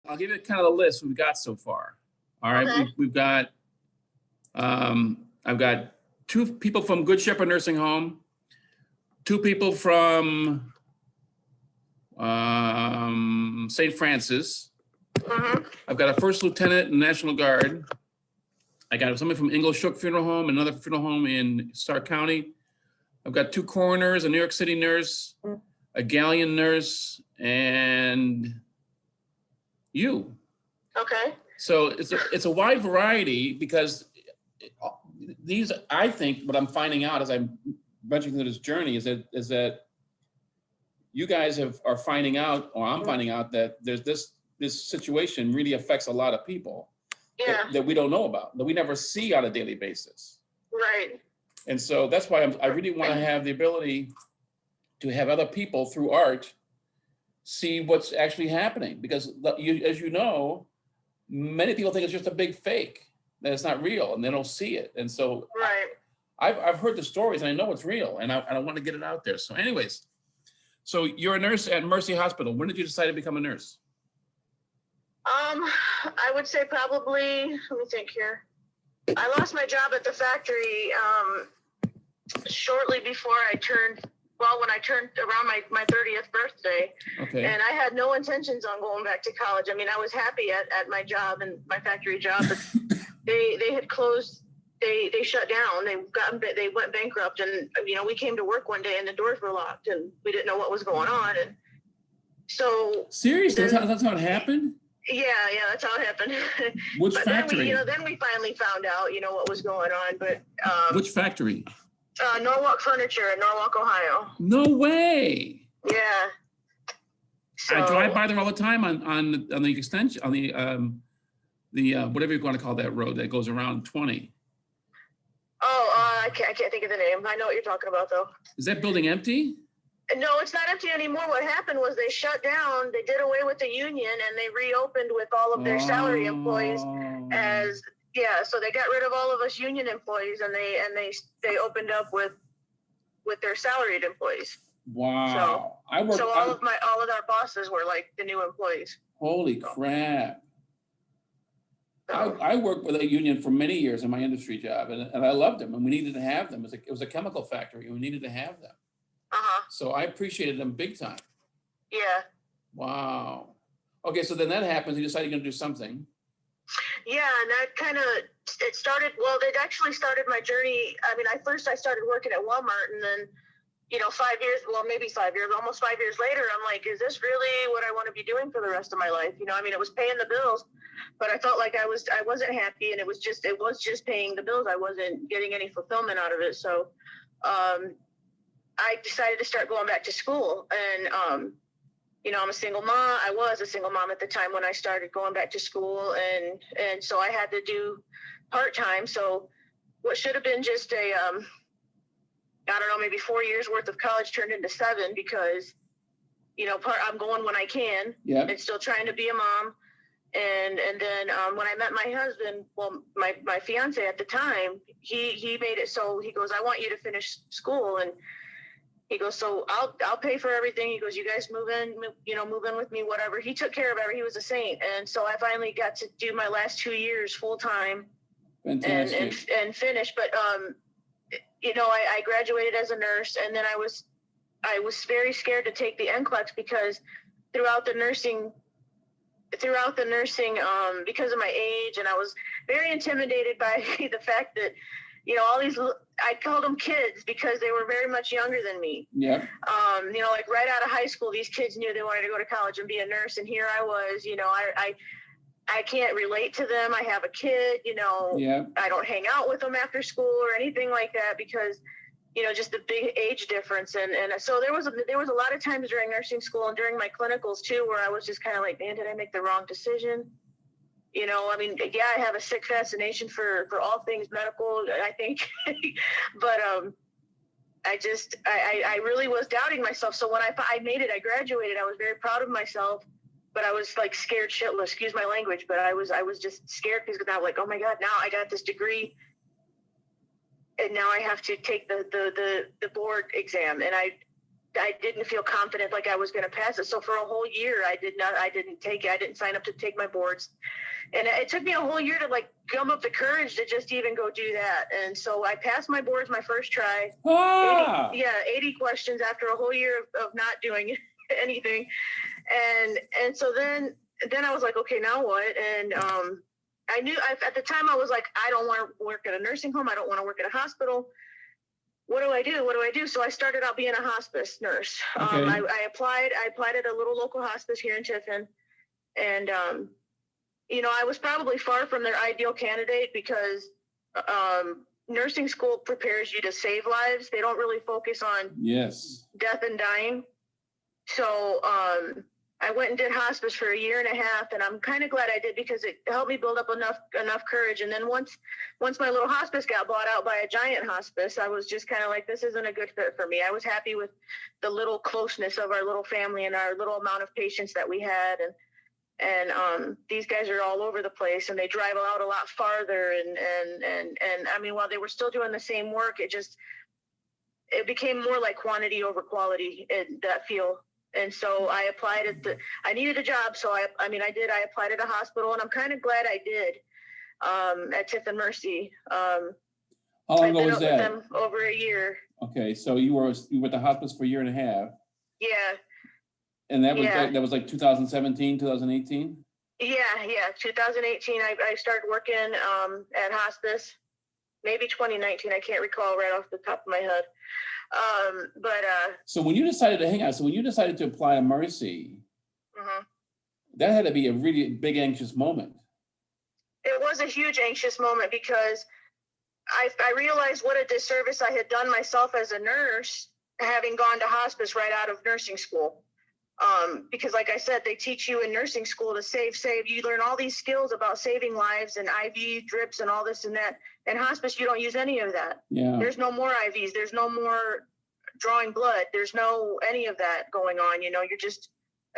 I'll give you kind of the list we've got so far. All right, Okay. we've got, I've got 2 people from Good Shepherd Nursing Home, 2 people from St. Francis. Mm-hmm. I've got a first lieutenant in National Guard. I got somebody from Ingle Shook Funeral Home, another funeral home in Stark County. I've got 2 coroners, a New York City nurse, a Galleon nurse, and you. Okay. So it's a wide variety because these, I think, what I'm finding out as I'm venturing through this journey is that you guys are finding out, or I'm finding out, that there's this situation really affects a lot of people. Yeah. That we don't know about, that we never see on a daily basis. Right. And so that's why I really want to have the ability to have other people through art see what's actually happening. Because as you know, many people think it's just a big fake, that it's not real, and they don't see it. And so Right. I've heard the stories and I know it's real, and I want to get it out there. So anyways, so you're a nurse at Mercy Hospital. When did you decide to become a nurse? I would say probably, let me think here. I lost my job at the factory shortly before when I turned around my 30th birthday. Okay. And I had no intentions on going back to college. I mean, I was happy at my job and my factory job, but they had closed, they shut down, they went bankrupt, and we came to work one day and the doors were locked and we didn't know what was going on. And so seriously, that's how it happened? Yeah, that's how it happened. Which but factory? Then we finally found out, what was going on. But which factory? Norwalk Furniture in Norwalk, Ohio. No way. Yeah. So, I drive by there all the time on the extension, on the whatever you want to call that road that goes around 20. Oh, I can't think of the name. I know what you're talking about, though. Is that building empty? No, it's not empty anymore. What happened was they shut down. They did away with the union and they reopened with all of their salary employees so they got rid of all of us union employees and they opened up with their salaried employees. Wow. So all of our bosses were like the new employees. Holy crap. I worked with a union for many years in my industry job, and I loved them, and we needed to have them. It was a chemical factory, and we needed to have them. So I appreciated them big time. Yeah. Wow. Okay, so then that happens. You decide you're going to do something. Yeah, and that kind of, it actually started my journey. I mean, I started working at Walmart, and then, 5 years, almost 5 years later, I'm like, is this really what I want to be doing for the rest of my life? It was paying the bills, but I felt like I wasn't happy, and it was just paying the bills. I wasn't getting any fulfillment out of it. So, I decided to start going back to school, and, I'm a single mom. I was a single mom at the time when I started going back to school, and so I had to do part-time. So what should have been just maybe 4 years worth of college turned into 7 because, I'm going when I can. Yeah. And still trying to be a mom. And then when I met my husband, my fiance at the time, he made it so he goes, I want you to finish school. And he goes, so I'll pay for everything. He goes, you guys move in with me, whatever. He took care of everything. He was a saint. And so I finally got to do my last 2 years full time and finish. But, I graduated as a nurse, and then I was very scared to take the NCLEX because throughout the nursing, because of my age, and I was very intimidated by the fact that, all these, I called them kids because they were very much younger than me. Yeah. Like right out of high school, these kids knew they wanted to go to college and be a nurse. And here I was, I can't relate to them. I have a kid, Yeah. I don't hang out with them after school or anything like that because, just the big age difference. And so there was a lot of times during nursing school and during my clinicals too, where I was just kind of like, man, did I make the wrong decision? I have a sick fascination for all things medical, I think, but I really was doubting myself. So when I made it, I graduated, I was very proud of myself, but I was like scared shitless, excuse my language, but I was just scared because I'm like, oh my God, now I got this degree and now I have to take the board exam. And I didn't feel confident like I was going to pass it. So for a whole year, I didn't take it. I didn't sign up to take my boards. And it took me a whole year to like gum up the courage to just even go do that. And so I passed my boards my first try. 80 questions after a whole year of not doing anything. And so then I was like, okay, now what? And I knew at the time I was like, I don't want to work at a nursing home. I don't want to work at a hospital. What do I do? What do I do? So I started out being a hospice nurse. Okay. I applied at a little local hospice here in Tiffin. And, you know, I was probably far from their ideal candidate because nursing school prepares you to save lives. They don't really focus on death and dying. So I went and did hospice for a year and a half, and I'm kind of glad I did because it helped me build up enough courage. And then once my little hospice got bought out by a giant hospice, I was just kind of like, this isn't a good fit for me. I was happy with the little closeness of our little family and our little amount of patients that we had. And these guys are all over the place, and they drive out a lot farther. And I mean, while they were still doing the same work, it became more like quantity over quality in that field. And so I applied I needed a job. So I applied at a hospital, and I'm kind of glad I did, at Tiffin Mercy. How long ago was that? With them over a year. Okay. So you were at the hospice for a year and a half. Yeah. And that was like 2017, 2018? Yeah. 2018, I started working at hospice. Maybe 2019. I can't recall right off the top of my head. So when you decided to apply to Mercy, that had to be a really big anxious moment. It was a huge anxious moment because I realized what a disservice I had done myself as a nurse, having gone to hospice right out of nursing school. Because like I said, they teach you in nursing school to save. You learn all these skills about saving lives and IV drips and all this and that. In hospice, you don't use any of that. Yeah. There's no more IVs. There's no more drawing blood. There's no any of that going on. You know, you're just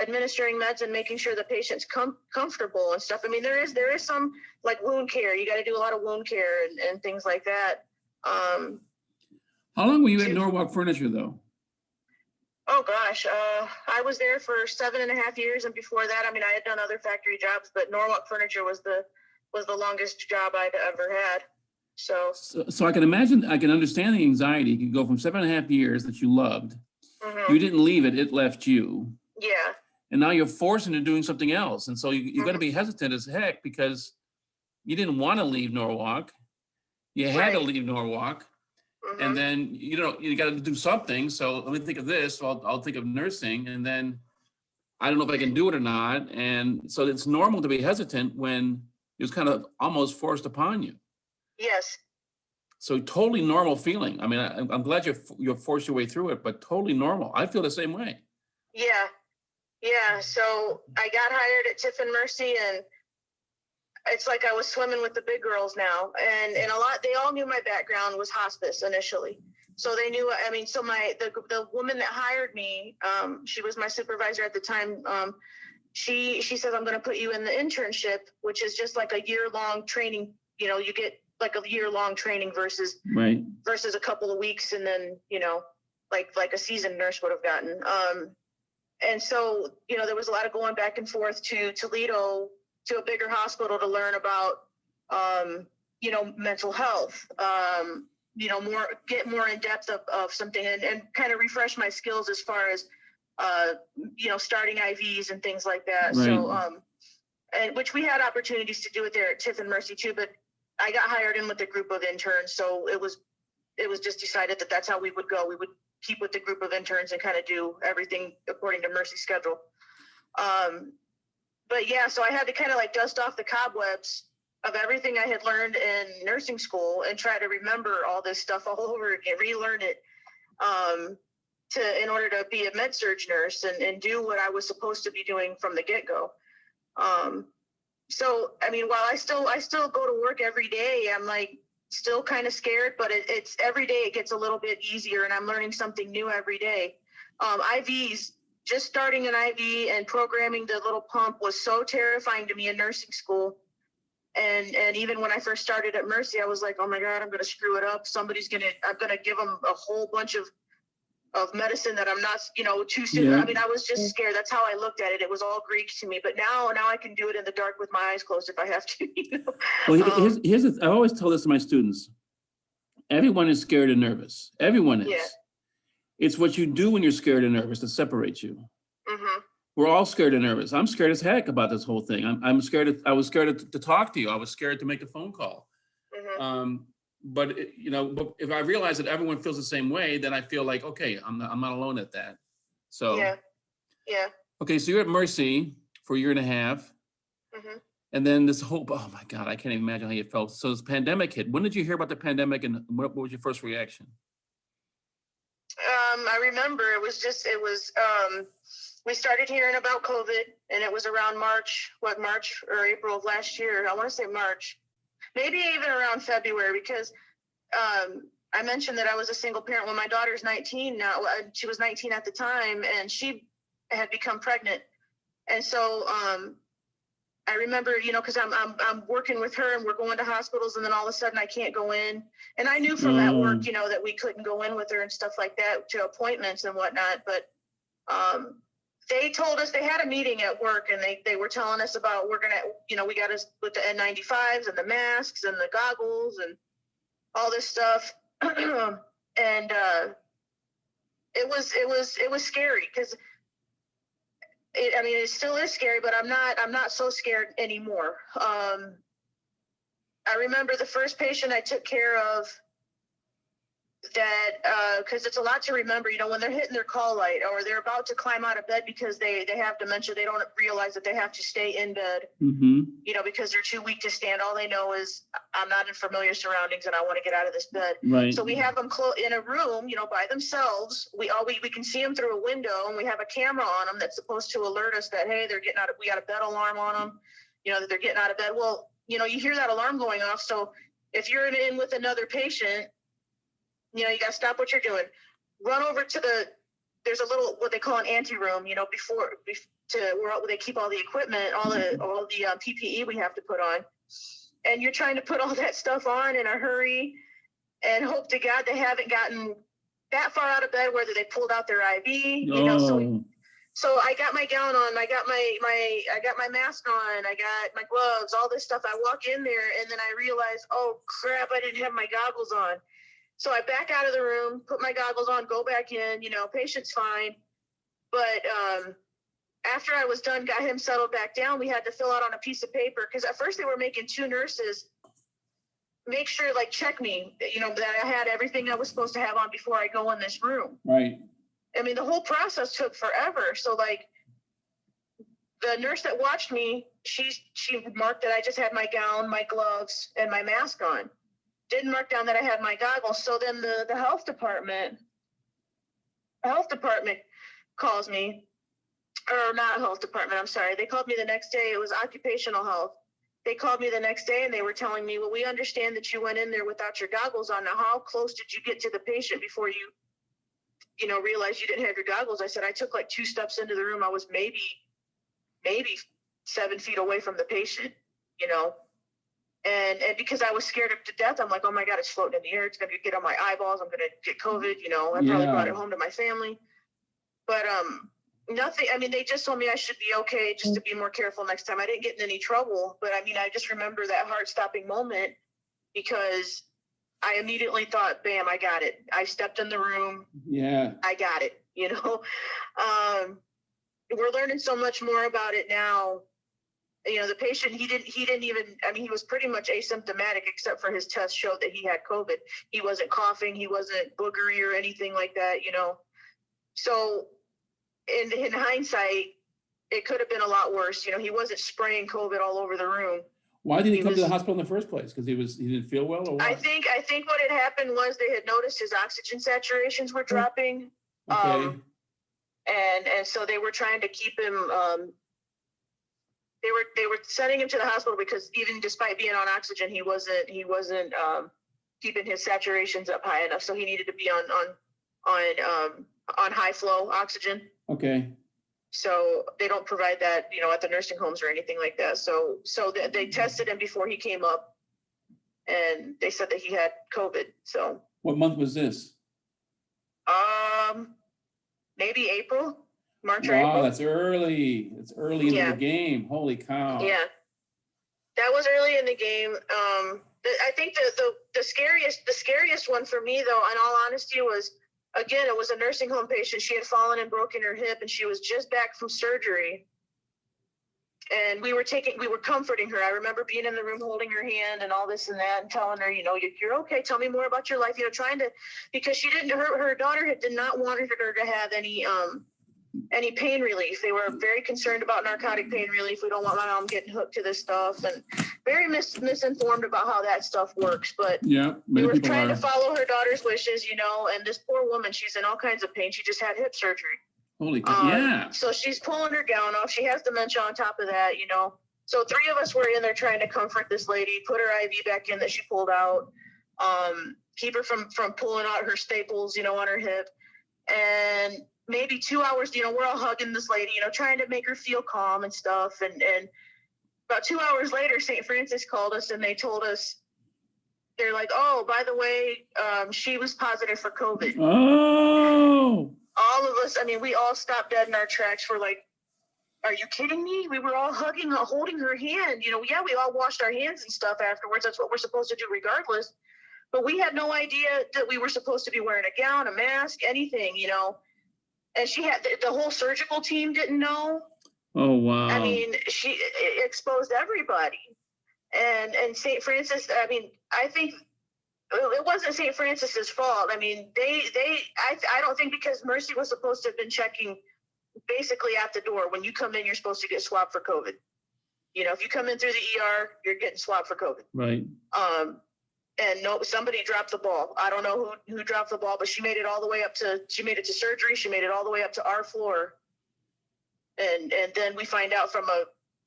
administering meds and making sure the patient's comfortable and stuff. I mean, there is some like wound care. You got to do a lot of wound care and things like that. How long were you at Norwalk Furniture though? Oh gosh, I was there for 7.5 years, and before that, I mean, I had done other factory jobs, but Norwalk Furniture was the longest job I'd ever had. So I can understand the anxiety. You could go from 7.5 years that you loved. Mm-hmm. You didn't leave it; it left you. Yeah. And now you're forced into doing something else, and so you got to be hesitant as heck because you didn't want to leave Norwalk. You had to leave Norwalk. Mm-hmm. And then, you got to do something. So let me think of this. So I'll think of nursing. And then I don't know if I can do it or not. And so it's normal to be hesitant when it's kind of almost forced upon you. Yes. So totally normal feeling. I mean, I'm glad you'll force your way through it, but totally normal. I feel the same way. Yeah. So I got hired at Tiffin Mercy, and it's like I was swimming with the big girls now. And they all knew my background was hospice initially. So they knew, I mean, so the woman that hired me, she was my supervisor at the time. She says, I'm going to put you in the internship, which is just like a year-long training. You know, you get like a year-long training versus a couple of weeks. And then, like a seasoned nurse would have gotten. And so, there was a lot of going back and forth to Toledo, to a bigger hospital to learn about, mental health, get more in depth of something and kind of refresh my skills as far as, starting IVs and things like that. Right. So, and which we had opportunities to do it there at Tiffin Mercy too, but I got hired in with a group of interns. So it was just decided that that's how we would go. We would keep with the group of interns and kind of do everything according to Mercy's schedule. But yeah, so I had to kind of like dust off the cobwebs of everything I had learned in nursing school and try to remember all this stuff all over again, relearn it, in order to be a med-surg nurse and do what I was supposed to be doing from the get-go. So, I mean, while I still go to work every day, I'm like still kind of scared, but it's every day it gets a little bit easier and I'm learning something new every day. IVs, just starting an IV and programming the little pump was so terrifying to me in nursing school. And even when I first started at Mercy, I was like, oh my God, I'm going to screw it up. I'm going to give them a whole bunch of of medicine that I'm not, too soon. Yeah. I mean, I was just scared. That's how I looked at it. It was all Greek to me. But now I can do it in the dark with my eyes closed if I have to. Well, I always tell this to my students. Everyone is scared and nervous. Everyone is. Yeah. It's what you do when you're scared and nervous that separates you. Mm-hmm. We're all scared and nervous. I'm scared as heck about this whole thing. I'm scared. I was scared to talk to you. I was scared to make a phone call. Mm-hmm. But but if I realize that everyone feels the same way, then I feel like, okay, I'm not alone at that. So yeah. Okay, so you're at Mercy for a year and a half, Mm-hmm. and then this whole, oh my God, I can't even imagine how you felt. So this pandemic hit. When did you hear about the pandemic, and what was your first reaction? I remember we started hearing about COVID, and it was around March or April of last year. I want to say March, maybe even around February, because I mentioned that I was a single parent. When my daughter's 19 now, she was 19 at the time, and she had become pregnant. And so I remember, because I'm working with her and we're going to hospitals, and then all of a sudden I can't go in. And I knew from at work, that we couldn't go in with her and stuff like that to appointments and whatnot. But they told us, they had a meeting at work, and they were telling us about, we're going to, we got us with the N95s and the masks and the goggles and all this stuff. And it was scary, because it still is scary, but I'm not so scared anymore. I remember the first patient I took care of that, because it's a lot to remember, when they're hitting their call light or they're about to climb out of bed because they have dementia, they don't realize that they have to stay in bed, because they're too weak to stand. All they know is, I'm not in familiar surroundings and I want to get out of this bed. Right. So we have them in a room, by themselves. We can see them through a window, and we have a camera on them that's supposed to alert us that, hey, they're getting out of, we got a bed alarm on them, that they're getting out of bed. Well, you hear that alarm going off. So if you're in with another patient, you got to stop what you're doing. Run over to there's a little, what they call an ante room, where they keep all the equipment, all the PPE we have to put on. And you're trying to put all that stuff on in a hurry and hope to God they haven't gotten that far out of bed, whether they pulled out their IV, So I got my gown on, I got my mask on, I got my gloves, all this stuff. I walk in there, and then I realize, oh crap, I didn't have my goggles on. So I back out of the room, put my goggles on, go back in, patient's fine. But after I was done, got him settled back down, we had to fill out on a piece of paper, because at first they were making two nurses make sure, check me, that I had everything I was supposed to have on before I go in this room. Right. I mean, the whole process took forever. So the nurse that watched me, she marked that I just had my gown, my gloves, and my mask on. Didn't mark down that I had my goggles. So then the health department calls me, or not health department, I'm sorry. They called me the next day. It was occupational health. They called me the next day, and they were telling me, well, we understand that you went in there without your goggles on. Now, how close did you get to the patient before you realized you didn't have your goggles? I said, I took 2 steps into the room. I was maybe 7 feet away from the patient, And because I was scared to death, I'm like, oh my God, it's floating in the air. It's going to get on my eyeballs. I'm going to get COVID. I probably brought it home to my family. But nothing. I mean, they just told me I should be okay, just to be more careful next time. I didn't get in any trouble. But I mean, I just remember that heart-stopping moment, because I immediately thought, bam, I got it. I stepped in the room. Yeah. I got it. We're learning so much more about it now. The patient, he didn't even, he was pretty much asymptomatic, except for his test showed that he had COVID. He wasn't coughing. He wasn't boogery or anything like that, So in hindsight, it could have been a lot worse. He wasn't spraying COVID all over the room. Why did he come to the hospital in the first place? Because he didn't feel well, or what? I think what had happened was they had noticed his oxygen saturations were dropping. Okay. And so they were trying to keep him, they were sending him to the hospital because even despite being on oxygen, he wasn't keeping his saturations up high enough. So he needed to be on high flow oxygen. Okay. So they don't provide that, at the nursing homes or anything like that. So they tested him before he came up, and they said that he had COVID. So what month was this? maybe April, March or Wow, April. that's early. It's early into Yeah. the game. Holy cow. Yeah, that was early in the game. I think the scariest one for me, though, in all honesty, was, again, it was a nursing home patient. She had fallen and broken her hip, and she was just back from surgery. And we were comforting her. I remember being in the room holding her hand and all this and that, and telling her, you're okay. Tell me more about your life. Trying to, because she didn't. Her daughter did not want her to have any pain relief. They were very concerned about narcotic pain relief. We don't want my mom getting hooked to this stuff, and very misinformed about how that stuff works. But yeah, we were trying to follow her daughter's wishes, and this poor woman, she's in all kinds of pain. She just had hip surgery. Holy cow. Yeah. So she's pulling her gown off. She has dementia on top of that, So 3 of us were in there trying to comfort this lady, put her IV back in that she pulled out, keep her from pulling out her staples, on her hip. And maybe 2 hours, we're all hugging this lady, trying to make her feel calm and stuff. And about 2 hours later, St. Francis called us and they told us, they're like, oh, by the way, she was positive for COVID. Oh. All of us, we all stopped dead in our tracks. We're like, are you kidding me? We were all holding her hand. Yeah, we all washed our hands and stuff afterwards. That's what we're supposed to do regardless. But we had no idea that we were supposed to be wearing a gown, a mask, anything, And she had the whole surgical team didn't know. Oh, wow. She exposed everybody. And St. Francis, I think it wasn't St. Francis's fault. I don't think, because Mercy was supposed to have been checking basically at the door. When you come in, you're supposed to get swabbed for COVID. If you come in through the ER, you're getting swabbed for COVID. Right. And no, somebody dropped the ball. I don't know who dropped the ball, but she made it all the way she made it to surgery. She made it all the way up to our floor. And then we find out from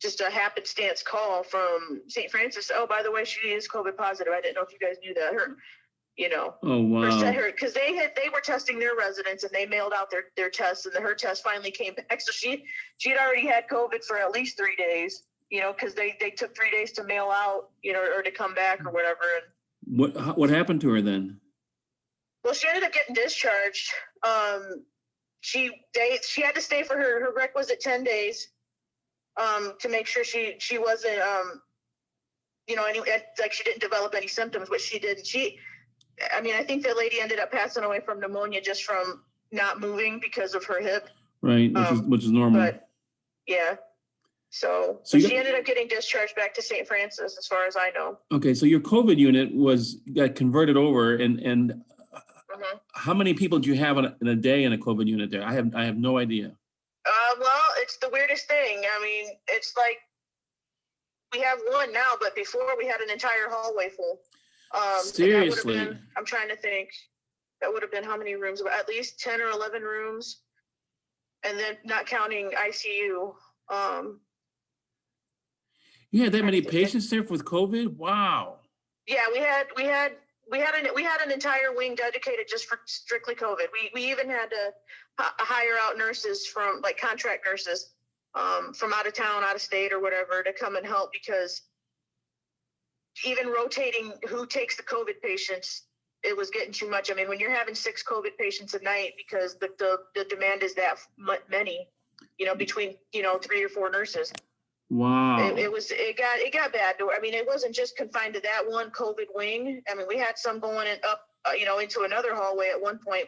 just a happenstance call from St. Francis. Oh, by the way, she is COVID positive. I didn't know if you guys knew that. Oh, wow. Because they were testing their residents and they mailed out their tests, and her test finally came back. So she had already had COVID for at least 3 days, because they took 3 days to mail out, or to come back or whatever. And what happened to her then? well, she ended up getting discharged. She had to stay for her requisite 10 days. To make sure she wasn't, like she didn't develop any symptoms, which she didn't. I think that lady ended up passing away from pneumonia just from not moving because of her hip. Right, which is normal. But yeah, so she ended up getting discharged back to St. Francis, as far as I know. Okay, so your COVID unit got converted over, and how many people do you have in a day in a COVID unit there? I have no idea. Well, it's the weirdest thing. It's like we have one now, but before we had an entire hallway full. Seriously? I'm trying to think. That would have been how many rooms? At least 10 or 11 rooms. And then not counting ICU. You had that many patients there with COVID? Wow. Yeah, we had an entire wing dedicated just for strictly COVID. We even had to hire out nurses from, like, contract nurses from out of town, out of state or whatever, to come and help, because even rotating who takes the COVID patients, it was getting too much. When you're having 6 COVID patients a night, because the demand is that many, between 3 or 4 nurses. Wow. It got bad. It wasn't just confined to that one COVID wing. We had some going up, into another hallway at one point.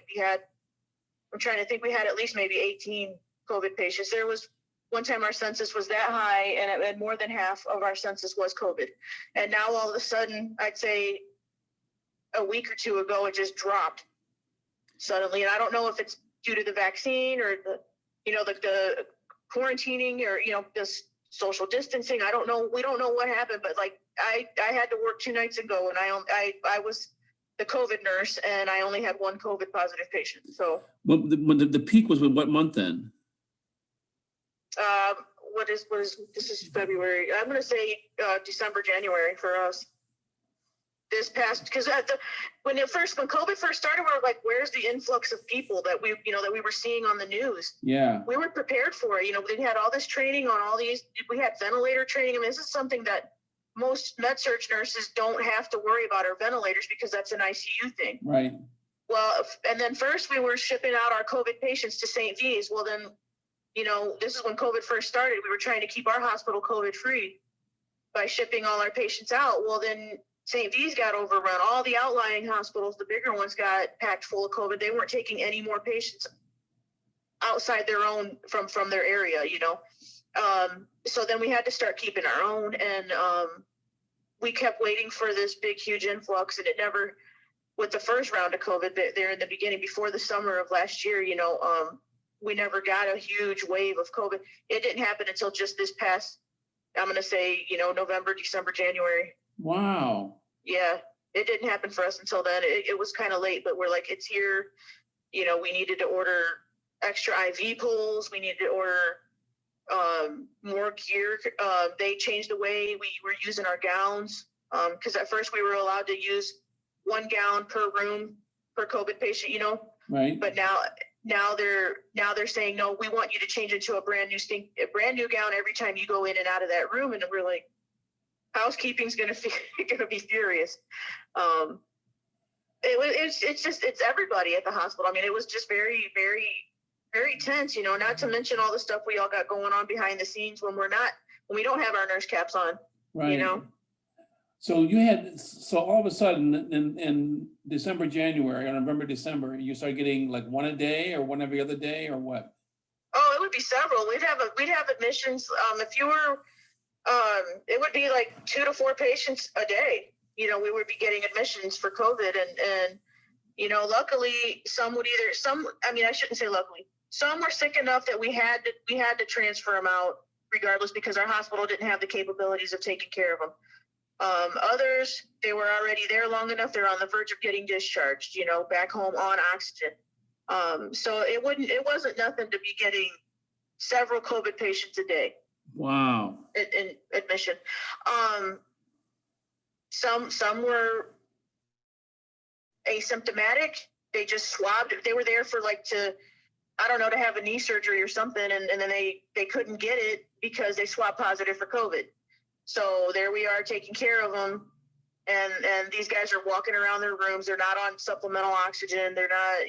I'm trying to think, we had at least maybe 18 COVID patients. There was one time our census was that high, and more than half of our census was COVID. And now all of a sudden, I'd say a week or two ago, it just dropped suddenly. And I don't know if it's due to the vaccine or the quarantining or, this social distancing. I don't know. We don't know what happened, but like I had to work 2 nights ago, and I was the COVID nurse, and I only had 1 COVID positive patient. So the peak was what month then? This is February. I'm going to say December, January for us. This past, because when COVID first started, we were like, where's the influx of people that we were seeing on the news? Yeah. We weren't prepared for it. We had all this training on all these, we had ventilator training. This is something that most med-surg nurses don't have to worry about, our ventilators, because that's an ICU thing. Right. Well, and then first we were shipping out our COVID patients to St. V's. Well, then, this is when COVID first started. We were trying to keep our hospital COVID free by shipping all our patients out. Well, then St. V's got overrun. All the outlying hospitals, the bigger ones, got packed full of COVID. They weren't taking any more patients outside their own from their area, So then we had to start keeping our own, and we kept waiting for this big, huge influx, and it never, with the first round of COVID there in the beginning, before the summer of last year, we never got a huge wave of COVID. It didn't happen until just this past, I'm going to say, November, December, January. Wow. Yeah, it didn't happen for us until then. It was kind of late, but we're like, it's here. We needed to order extra IV poles. We needed to order more gear. They changed the way we were using our gowns, because at first we were allowed to use 1 gown per room per COVID patient, Right. But now they're saying, no, we want you to change into a brand new gown every time you go in and out of that room. And we're like, housekeeping's gonna be furious. It's everybody at the hospital. I mean, it was just very, very, very tense, not to mention all the stuff we all got going on behind the scenes when we don't have our nurse caps on, Right. So all of a sudden in December, January, or November, December, you start getting like 1 a day or 1 every other day or what? Oh, it would be several. We'd have admissions. If you were, it would be like 2 to 4 patients a day. We would be getting admissions for COVID, and luckily I shouldn't say luckily. Some were sick enough that we had to transfer them out regardless, because our hospital didn't have the capabilities of taking care of them. Others, they were already there long enough. They're on the verge of getting discharged, back home on oxygen. So it wasn't nothing to be getting several COVID patients a day. Wow. In admission. Some were asymptomatic. They just swabbed. They were there for to have a knee surgery or something, and then they couldn't get it because they swabbed positive for COVID. So there we are taking care of them, and these guys are walking around their rooms. They're not on supplemental oxygen. They're not,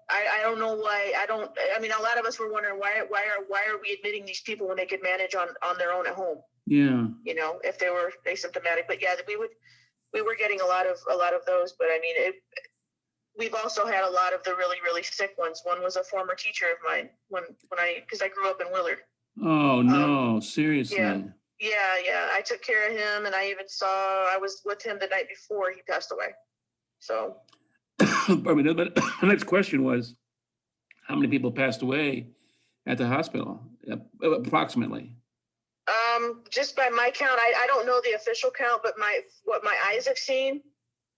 I don't know why. A lot of us were wondering why are we admitting these people when they could manage on their own at home? Yeah. If they were asymptomatic. But yeah, we were getting a lot of those. But we've also had a lot of the really, really sick ones. One was a former teacher of mine because I grew up in Willard. Oh no, seriously. Yeah. I took care of him, and I was with him the night before he passed away. So. The next question was, how many people passed away at the hospital, approximately? Just by my count, I don't know the official count, but what my eyes have seen,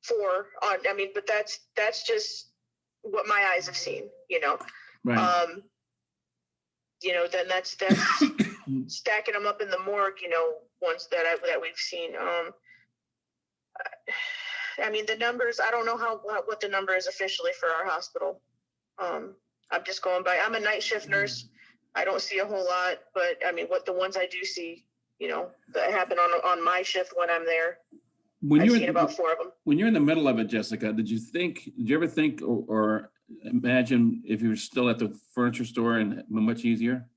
4. But that's just what my eyes have seen. Right. Then that's stacking them up in the morgue. Ones that we've seen. The numbers, I don't know what the number is officially for our hospital. I'm just going by, I'm a night shift nurse. I don't see a whole lot, but what the ones I do see, that happen on my shift when I'm there, I've seen about 4 of them. When you're in the middle of it, Jessica, did you ever think or imagine if you were still at the furniture store and much easier?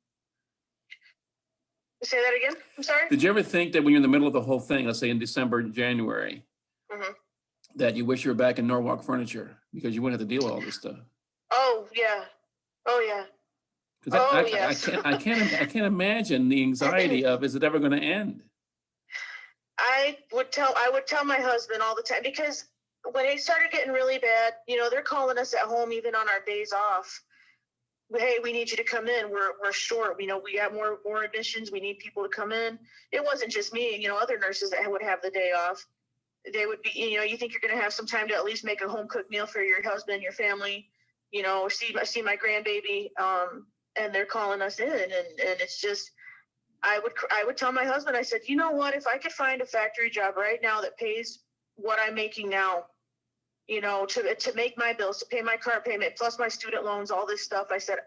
Say that again, I'm sorry? Did you ever think that when you're in the middle of the whole thing, let's say in December, January, that you wish you were back in Norwalk Furniture because you wouldn't have to deal with all this stuff? Oh yeah. Because I can't imagine the anxiety of, is it ever going to end? I would tell my husband all the time, because when it started getting really bad, they're calling us at home even on our days off. Hey, we need you to come in. We're short. We got more admissions. We need people to come in. It wasn't just me. Other nurses that would have the day off. They would be, you think you're going to have some time to at least make a home cooked meal for your husband, your family, or see my grandbaby. And they're calling us in, and it's just, I would tell my husband, I said, you know what, if I could find a factory job right now that pays what I'm making now, to make my bills, to pay my car payment, plus my student loans, all this stuff. I said,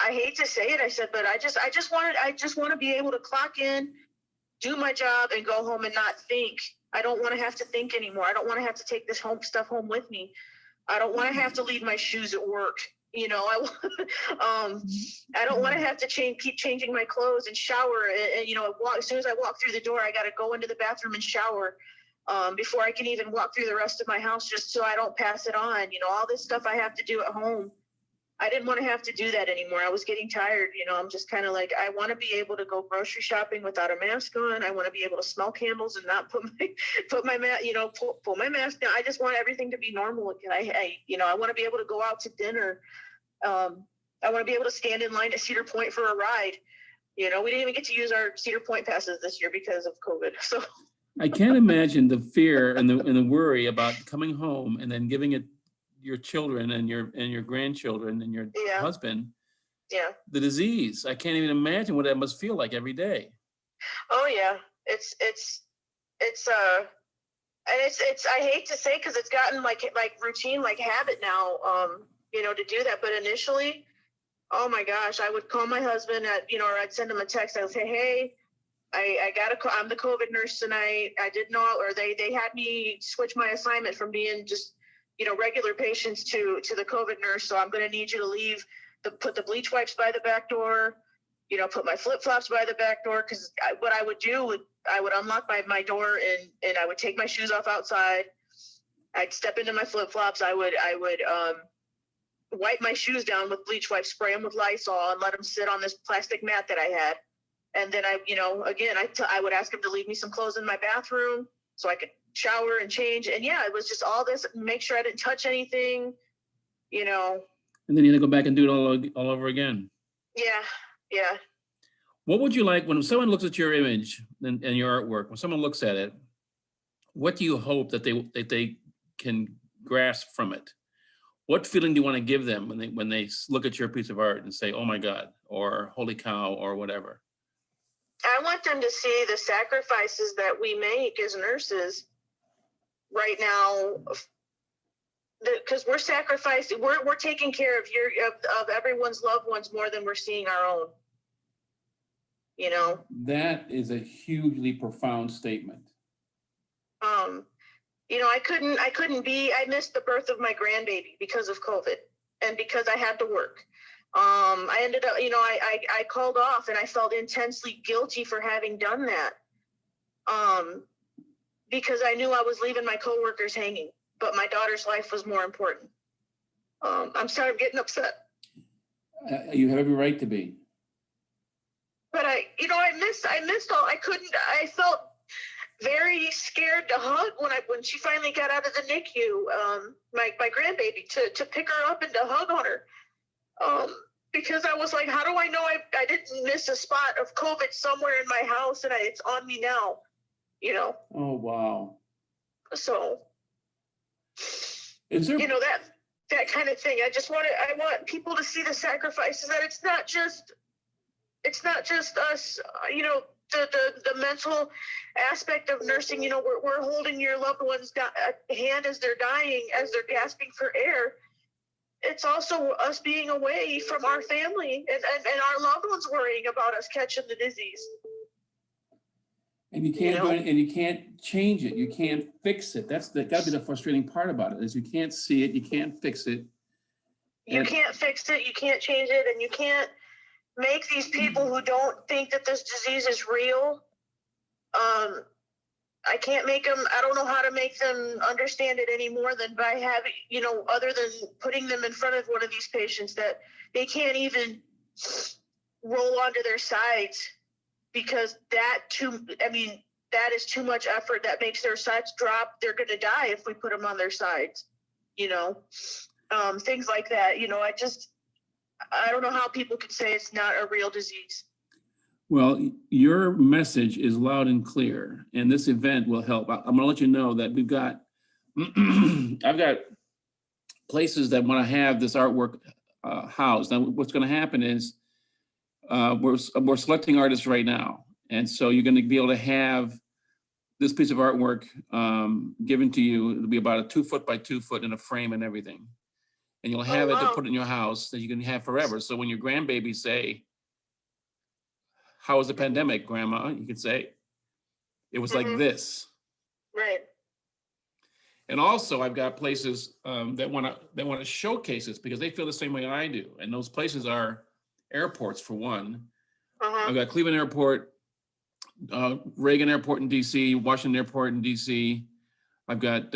I hate to say it. I said, but I just want to be able to clock in, do my job, and go home and not think I don't want to have to think anymore. I don't want to have to take this stuff home with me. I don't want to have to leave my shoes at work. You know, I don't want to have to keep changing my clothes and shower. And you know, as soon as I walk through the door, I got to go into the bathroom and shower before I can even walk through the rest of my house, just so I don't pass it on. You know, all this stuff I have to do at home. I didn't want to have to do that anymore. I was getting tired. You know, I'm just kind of like, I want to be able to go grocery shopping without a mask on. I want to be able to smell candles and not pull my mask down. I just want everything to be normal again. I want to be able to go out to dinner. I want to be able to stand in line at Cedar Point for a ride. You know, we didn't even get to use our Cedar Point passes this year because of COVID. So I can't imagine the fear and the worry about coming home and then giving it your children and your grandchildren and your husband the disease. I can't even imagine what that must feel like every day. Oh yeah, it's I hate to say, because it's gotten like routine, like habit now, you know, to do that. But initially, oh my gosh, I would call my husband or I'd send him a text. I would say, hey, I got a call. I'm the COVID nurse tonight. I didn't know, or they had me switch my assignment from being just, you know, regular patients to the COVID nurse. So I'm going to need you to put the bleach wipes by the back door, you know, put my flip-flops by the back door. Cause what I would do I would unlock my door and I would take my shoes off outside. I'd step into my flip-flops. I would wipe my shoes down with bleach wipes, spray them with Lysol, and let them sit on this plastic mat that I had. And then I would ask him to leave me some clothes in my bathroom so I could shower and change. And yeah, it was just all this, make sure I didn't touch anything, you know. And then you had to go back and do it all over again. Yeah. What would you like when someone looks at your image and your artwork, when someone looks at it, what do you hope that they can grasp from it? What feeling do you want to give them when they look at your piece of art and say, oh my God, or holy cow, or whatever? I want them to see the sacrifices that we make as nurses right now, because we're sacrificing, we're taking care of everyone's loved ones more than we're seeing our own. You know, that is a hugely profound statement. You know, I missed the birth of my grandbaby because of COVID and because I had to work. I ended up, you know, I called off and I felt intensely guilty for having done that. Because I knew I was leaving my coworkers hanging, but my daughter's life was more important. I'm sorry, I'm getting upset. You have every right to be. But I missed all. I felt very scared to hug when she finally got out of the NICU, my grandbaby, to pick her up and to hug on her. Because I was like, how do I know I didn't miss a spot of COVID somewhere in my house and it's on me now, you know? Oh, wow. So, is there, you know, that kind of thing. I want people to see the sacrifices, that it's not just us, you know, the mental aspect of nursing. You know, we're holding your loved one's hand as they're dying, as they're gasping for air. It's also us being away from our family and our loved ones worrying about us catching the disease. And you can't do it, and you can't change it. You can't fix it. That's got to be the frustrating part about it, is you can't see it, you can't fix it. You can't fix it, you can't change it, and you can't make these people who don't think that this disease is real. I can't make them, I don't know how to make them understand it any more than by having, you know, other than putting them in front of one of these patients that they can't even roll onto their sides, because that is too much effort. That makes their sides drop. They're going to die if we put them on their sides, you know, things like that. You know, I don't know how people can say it's not a real disease. Well, your message is loud and clear, and this event will help. I'm going to let you know that I've got places that want to have this artwork housed. Now, what's going to happen is we're selecting artists right now, and so you're going to be able to have this piece of artwork given to you. It'll be about a 2 foot by 2 foot in a frame and everything, and you'll have it to put in your house that you can have forever. So when your grandbabies say, "How was the pandemic, Grandma?" you could say, "It was like this." Right. And also, I've got places that want to showcase this because they feel the same way I do. And those places are airports, for one. Uh-huh. I've got Cleveland Airport, Reagan Airport in DC, Washington Airport in DC. I've got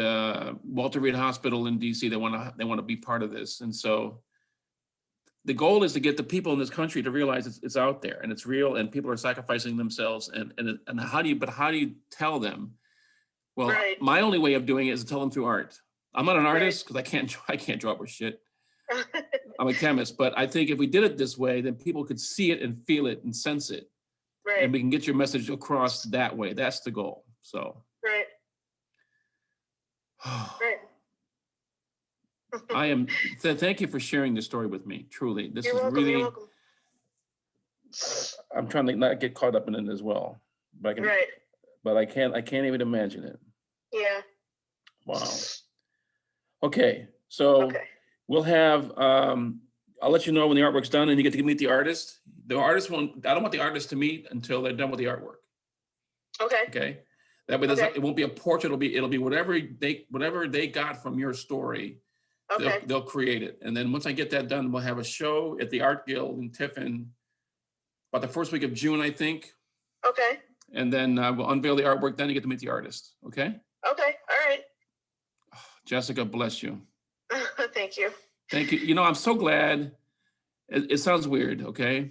Walter Reed Hospital in DC. They want to be part of this. And so the goal is to get the people in this country to realize it's out there and it's real, and people are sacrificing themselves. And how do you tell them? Well, Right. my only way of doing it is to tell them through art. I'm not an artist because I can't draw or shit. I'm a chemist, but I think if we did it this way, then people could see it and feel it and sense it, and Right. we can get your message across that way. That's the goal. So, Right. Right. I am. Thank you for sharing this story with me. Truly, this You're is welcome. really. You're welcome. I'm trying to not get caught up in it as well, but I can. Right. But I can't even imagine it. Yeah. Wow. Okay, so Okay. we'll have. I'll let you know when the artwork's done, and you get to meet the artist. The artist won't. I don't want the artist to meet until they're done with the artwork. Okay. Okay. That way, Okay. it won't be a portrait. It'll be whatever they got from your story. Okay. They'll create it, and then once I get that done, we'll have a show at the Art Guild in Tiffin, about the first week of June, I think. Okay. And then we'll unveil the artwork. Then you get to meet the artist. Okay. Okay. All right. Jessica, bless you. Thank you. Thank you. You know, I'm so glad. It sounds weird, okay?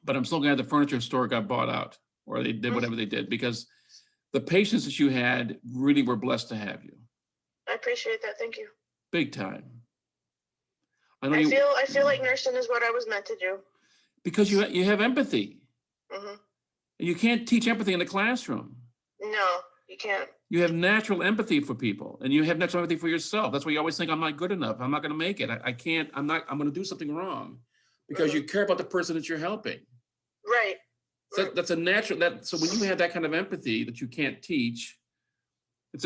But I'm so glad the furniture store got bought out, or they did whatever they did, because the patients that you had really were blessed to have you. I appreciate that. Thank you. Big time. I know I feel like nursing is what I was meant to do. because you have empathy. Hmm. You can't teach empathy in the classroom. No, you can't. You have natural empathy for people, and you have natural empathy for yourself. That's why you always think, I'm not good enough. I'm not going to make it. I can't, I'm going to do something wrong, because you care about the person that you're helping. Right. So that's a natural, so when you have that kind of empathy that you can't teach, it's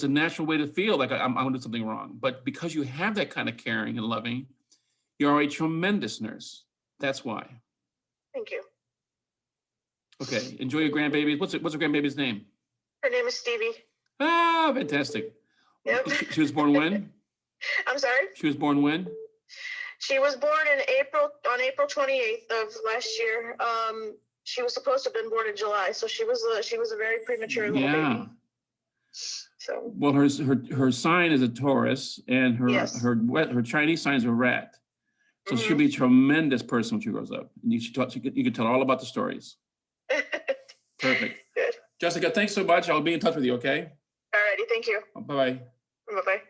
a natural way to feel like I'm going to do something wrong. But because you have that kind of caring and loving, you're a tremendous nurse. That's why. Thank you. Okay, enjoy your grandbaby. What's the grandbaby's name? Her name is Stevie. Ah, fantastic. Yep. She was born when? I'm sorry. She was born when? She was born on April 28th of last year. She was supposed to have been born in July, so she was a very premature little baby. So. Well, her sign is a Taurus, and Yes. her Chinese sign is a rat. So she'll be a tremendous person when she grows up. And you can tell all about the stories. Perfect. Good. Jessica, thanks so much. I'll be in touch with you, okay? Alrighty, thank you. Bye-bye. Bye-bye.